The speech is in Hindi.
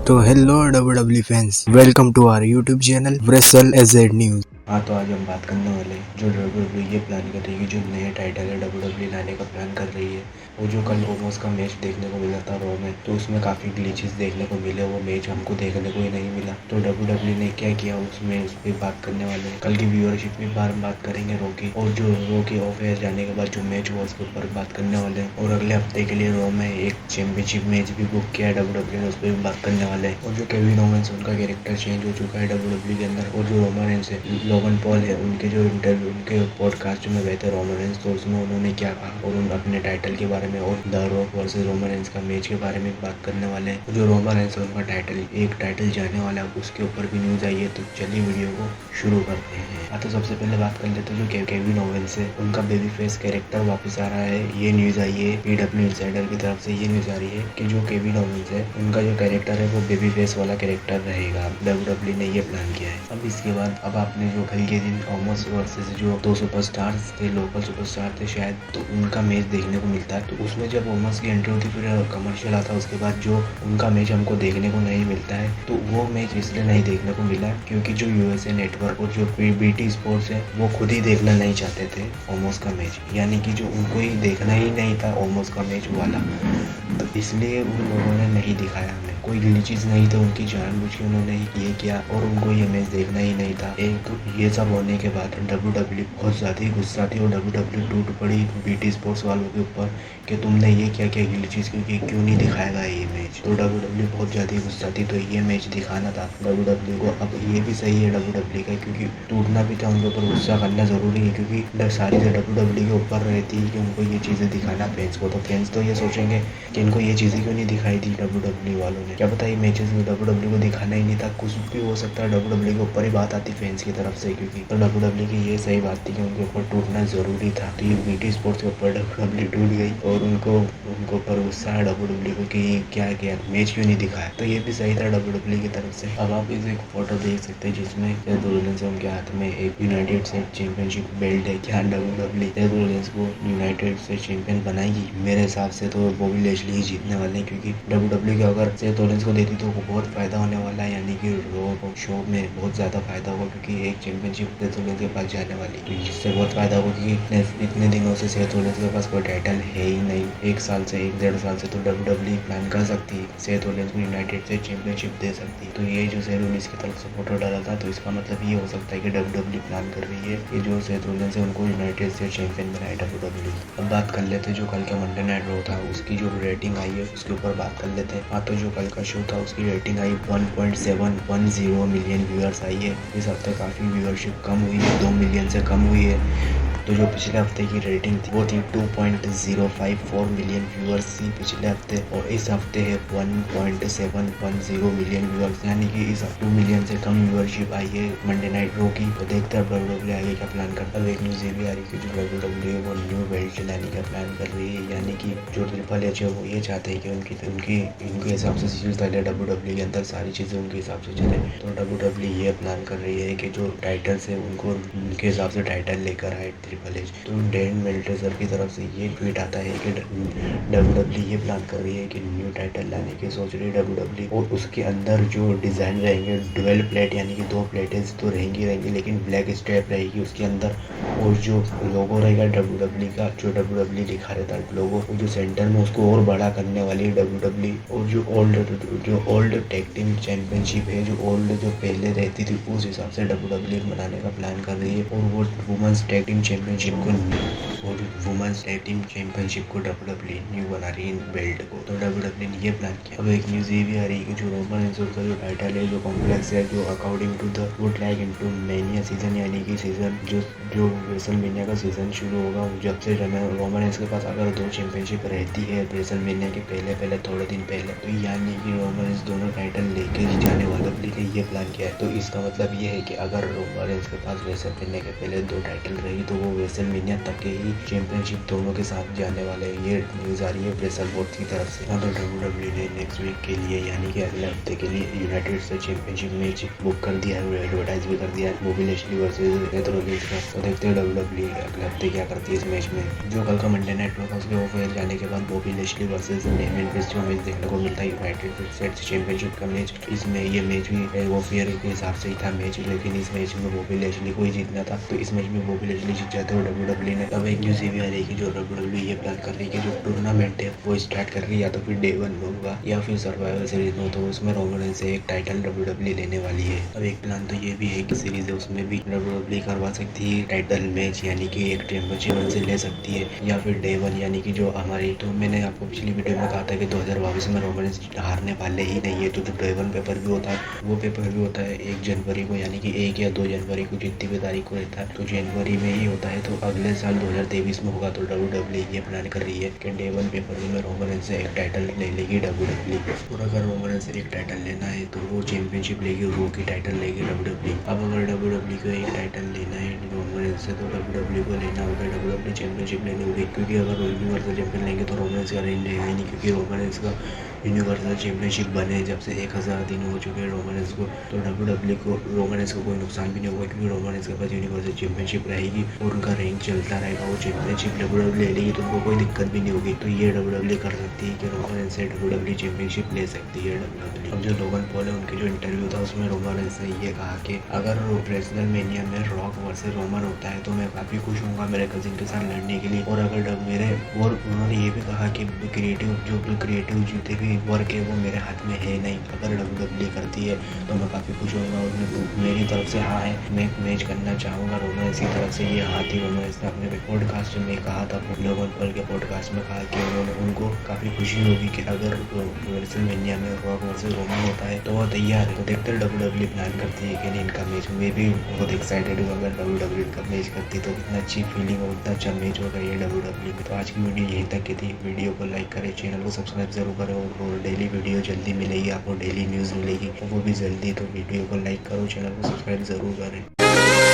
तो hello WWE fans, welcome to our YouTube channel wrestle AZ news. हाँ, तो आज हम बात करने वाले हैं जो WWE ये प्लान कर रही है, जो नया टाइटल है WWE लाने का प्लान कर रही है। और जो कल ओमोस का मैच देखने को मिला था रॉ में, तो उसमें काफ़ी ग्लिचेस देखने को मिले। वो मैच हमको देखने को ही नहीं मिला। तो WWE ने क्या किया उसमें, उस पर बात करने वाले हैं। कल की व्यूअरशिप में बार बात करेंगे रॉ की, और जो रॉ के ऑफ एयर जाने के बाद जो मैच हुआ उसके ऊपर बात करने वाले हैं। और अगले हफ्ते के लिए रॉ में एक चैंपियनशिप मैच भी बुक किया है WWE ने, उस पर भी बात करने वाले हैं। और जो केविन ओवेंस, उनका कैरेक्टर चेंज हो चुका है WWE के अंदर। और जो रोमन रेंस है, लोगन पॉल है, उनके जो इंटरव्यू, उनके पॉडकास्ट में गए थे रोमन रेंस, तो उसमें उन्होंने क्या कहा और उन अपने टाइटल के बारे में और the rock versus Roman Reigns का मैच के बारे में बात करने वाले हैं। जो रोमन रेंस है, उनका एक टाइटल जाने वाला है, उसके ऊपर भी न्यूज आई है। तो चलिए वीडियो को शुरू करते हैं। तो सबसे पहले बात कर लेते हैं जो केविन ओवेंस है, उनका बेबी फेस कैरेक्टर वापस आ रहा है। ये न्यूज आई है PW इनसाइडर की तरफ से। ये न्यूज आ रही है कि जो केविन ओवेंस है, उनका जो कैरेक्टर है वो बेबी फेस वाला कैरेक्टर रहेगा। WWE ने ये प्लान किया है। अब इसके बाद अब आपने जो कल के दिन ओमोस वर्सेस जो 2 सुपरस्टार्स थे, लोकल सुपरस्टार थे शायद, तो उनका मैच देखने को मिलता है। तो उसमें जब ओमोस की एंट्री होती, फिर कमर्शियल आता, उसके बाद जो उनका मैच हमको देखने को नहीं मिलता है। तो वो मैच इसलिए नहीं देखने को मिला क्योंकि जो USA नेटवर्क और जो BT स्पोर्ट्स है, वो खुद ही देखना नहीं चाहते थे ओमोस का मैच, यानी कि जो उनको ही देखना ही नहीं था ओमोस का मैच वाला। तो इसलिए उन लोगों ने नहीं दिखाया हमें। कोई ग्लिचेस नहीं थे उनकी, जानबूझ के उन्होंने ये किया और उनको ये मैच देखना ही नहीं था। एक तो ये सब होने के बाद WWE बहुत ज़्यादा ही गुस्सा थी और WWE टूट पड़ी BT स्पोर्ट्स वालों के ऊपर कि तुमने ये क्या क्या ग्लिचेस क्यों नहीं दिखाएगा ये मैच। तो WWE बहुत ज़्यादा ही गुस्सा थी, तो ये मैच दिखाना था WWE को। अब ये भी सही है WWE का, क्योंकि टूटना भी था, उनके ऊपर गुस्सा करना ज़रूरी है, क्योंकि सारी WWE के ऊपर रहती है कि उनको ये चीज़ें दिखाना फैंस को। तो फैंस तो ये सोचेंगे कि इनको ये चीज़ें क्यों नहीं दिखाई दी WWE वालों ने। क्या पता ये मैचेस WWE को दिखाना ही नहीं था, कुछ भी हो सकता है। WWE के ऊपर ही बात आती फैंस की तरफ से, क्योंकि तो WWE की ये सही बात थी कि उनके ऊपर टूटना ज़रूरी था। तो ये BT स्पोर्ट्स के ऊपर WWE टूट गई और उनको ऊपर गुस्सा है WWE को कि क्या किया, मैच क्यों नहीं दिखाया। तो ये भी सही था WWE की तरफ से। अब आप इसे एक फोटो देख सकते हैं जिसमें सेथ रोलिंस, उनके हाथ में एक यूनाइटेड स्टेट चैंपियनशिप बेल्ट है। क्या WWE सेथ रोलिंस को यूनाइटेड स्टेट चैंपियन बनाएगी? मेरे हिसाब से तो बॉबी लैशली ही जीतने वाले हैं, क्योंकि WWE को अगर सेथ रोलिंस को देती तो बहुत फायदा होने वाला है, यानी कि रॉ शो में बहुत ज़्यादा फायदा होगा, क्योंकि एक चैंपियनशिप सेथ रोलिंस के पास जाने वाली। तो इससे बहुत फायदा होगा, क्योंकि इतने दिनों से सेथ रोलिंस के पास कोई टाइटल है ही नहीं। 1 साल से तो WWE प्लान कर सकती है, सेथ रोलिंस को यूनाइटेड स्टेट चैंपियनशिप दे सकती है। तो ये जो सेथ रोलिंस की तरफ से फोटो डाला था, तो इसका मतलब ये हो सकता है कि WWE प्लान कर रही है कि जो सेथ रोलिंस है उनको यूनाइटेड स्टेट चैंपियन बनाए WWE। अब बात कर लेते हैं जो कल का मंडे नाइट रॉ था, उसकी जो रेटिंग आई है उसके ऊपर बात कर लेते हैं। तो जो कल का शो था उसकी rating I 1.710 million viewers I है। इस हफ्ते काफ़ी व्यूअरशिप कम हुई है, 2 मिलियन से कम हुई है। तो जो पिछले हफ्ते की रेटिंग थी वो थी 2.054 मिलियन व्यूअर्स थी पिछले हफ्ते, और इस हफ्ते है 1.710 मिलियन व्यूअर्स, यानी कि इस 2 मिलियन से कम व्यूअरशिप आई है मंडे नाइट रॉ की। तो देखते हैं WWE आगे क्या प्लान करता है। एक न्यूज़ ये भी आ रही है कि जो WWE वो न्यू बेल्ट लाने का प्लान कर रही है, यानी कि जो ट्रिपल एच है वो ये चाहते हैं कि उनके हिसाब से चीज़ चले WWE के अंदर, सारी चीज़ें उनके हिसाब से चले। तो WWE ये प्लान कर रही है कि जो टाइटल्स है उनको उनके हिसाब से टाइटल लेकर आए ट्रिपल एच। तो डैन मेल्टेजर की तरफ से ये ट्वीट आता है कि WWE ये प्लान कर रही है कि न्यू टाइटल लाने की सोच रही है WWE, और उसके अंदर जो डिज़ाइन रहेंगे डुअल प्लेट, यानी कि 2 प्लेटें तो रहेंगी, लेकिन ब्लैक स्ट्रैप रहेगी उसके अंदर। और जो लोगो रहेगा WWE का, जो WWE लिखा रहता है लोगो, जो सेंटर में उसको और बड़ा करने वाली है WWE। और जो ओल्ड टैग टीम चैंपियनशिप है, जो पहले रहती थी, उस हिसाब से WWE बनाने का प्लान कर रही है। और वो वुमेन्स टैग टीम चैंपियनशिप को WWE न्यू बना रही है बेल्ट को। तो WWE ने ये प्लान किया। अब एक न्यूज़ ये भी आ रही है कि जो रोमन रेंस का जो टाइटल है, जो कॉम्प्लेक्स है, जो according to the would like into mania season, यानी कि सीजन जो रेसलमेनिया का सीजन शुरू होगा, जब से रोमन रेंस के पास अगर 2 चैंपियनशिप रहती है रेसलमेनिया के पहले थोड़े दिन पहले, तो यानी कि रोमन रेंस दोनों टाइटल लेके ही जाने वाला ने ये प्लान किया है। तो इसका मतलब ये है कि अगर रोमन रेंस के पास रेसलमेनिया के पहले 2 टाइटल रही, तो वो रेसलमेनिया तक के ही चैंपियनशिप दोनों के साथ जाने वाले हैं। ये न्यूज़ आ रही है रेसलबोर्ड की तरफ से। तो WWE ने नेक्स्ट वीक के लिए, यानी कि अगले हफ्ते के लिए United state championship match book कर दिया है, एडवर्टाइज भी कर दिया है, Bobby Lashley versus Seth Rollins का। तो देखते हैं WWE अगले हफ्ते क्या करती है इस मैच में। जो कल का मंडे नाइट था उसके ऑफर जाने के बाद Bobby Lashley versus Damien priest का मैच देखने को मिलता है यूनाइटेड स्टेट्स चैंपियनशिप का मैच। इसमें ये मैच भी ऑफियर के हिसाब से ही था मैच, लेकिन इस मैच में बॉबी लेस्ली को ही जीतना था। तो इस मैच में बॉबी लेस्ली जीत जाते हैं और WWE ने अब एक न्यूज़ ये भी आ रही है कि जो WWE ये प्लान कर रही है कि जो टूर्नामेंट है वो स्टार्ट कर रही है या तो फिर डे 1 में होगा या फिर सर्वाइवल सीरीज में, तो उसमें रोमन रेंज से एक टाइटल WWE लेने वाली है। अब एक प्लान तो ये भी है कि सीरीज है उसमें भी WWE करवा सकती है टाइटल मैच, यानी कि एक चैंपियनशिप से ले सकती है, या फिर डे 1 यानी कि जो हमारी, तो मैंने आपको पिछली वीडियो में कहा था कि 2022 में रोमन रेंज हारने वाले ही नहीं है। तो जो डे 1 पेपर भी होता है वो पेपर भी होता है 1 जनवरी को, यानी कि 1 या 2 जनवरी को, जितनी भी तारीख को रहता है तो जनवरी में ही होता है। तो अगले साल 2023 में होगा। तो WWE ये प्लान कर रही है कि डे 1 पेपर में रोमन रेंज से एक टाइटल ले लेगी WWE। और अगर रोमन रेंज से एक टाइटल लेना है तो वो चैंपियनशिप लेगी, रो की टाइटल लेगी WWE। अब अगर WWE को एक टाइटल लेना है रोमन रेंज से तो WWE को लेना होगा WWE चैंपियनशिप लेनी होगी, क्योंकि अगर यूनिवर्सल चैंपियन लेंगे तो रोमन रेंज का रेंज रहेगा ही नहीं, क्योंकि रोमन रेंज का यूनिवर्सल चैंपियनशिप बने जब से 1000 दिन हो चुके हैं रोमन रेंज को, तो WWE को रोमन रेंज को कोई नुकसान भी नहीं होगा, क्योंकि रोमन रेंज के पास यूनिवर्सल चैंपियनशिप रहेगी और उनका रैंक चलता रहेगा। वो चैंपियनशिप WWE ले लेगी तो उनको कोई दिक्कत भी नहीं होगी। तो ये WWE कर सकती है कि रोमन रेंज से WWE चैंपियनशिप ले सकती है WWE। अब जो लोगन पॉल है उनके जो इंटरव्यू था उसमें रोमन रेंज ने ये कहा कि अगर रेसलमेनिया में रॉक वर्सेस रोमन होता है तो मैं काफ़ी खुश हूँगा मेरे कजिन के साथ लड़ने के लिए। और अगर मेरे, और उन्होंने ये भी कहा कि क्रिएटिव जितने भी वर्क है वो मेरे हाथ में है नहीं, अगर WWE करती है तो मैं काफ़ी खुश होऊंगा। और मेरी तरफ से हाँ है, मैं मैच करना चाहूँगा रोमन रेंज की तरफ से, ये हाँ थी रोमन रेंज ने अपने पॉडकास्ट में कहा था, लोगन पॉल के पॉडकास्ट में कहा कि उनको काफ़ी खुशी होगी कि अगर रेसलमेनिया में रॉक वर्सेस रोमन होता है तो वो तैयार है। तो देखते हैं WWE प्लान करती है कि नहीं इनका मैच। मैं भी बहुत एक्साइटेड हूँ, अगर WWE का मैच करती तो कितना अच्छी फीलिंग और इतना अच्छा मैच होगा ये WWE में। तो आज की वीडियो यहीं तक की थी। वीडियो को लाइक करें, चैनल को सब्सक्राइब जरूर करें, और डेली वीडियो जल्दी मिलेगी आपको, डेली न्यूज़ मिलेगी वो भी जल्दी। तो वीडियो को लाइक करो, चैनल को सब्सक्राइब जरूर करें।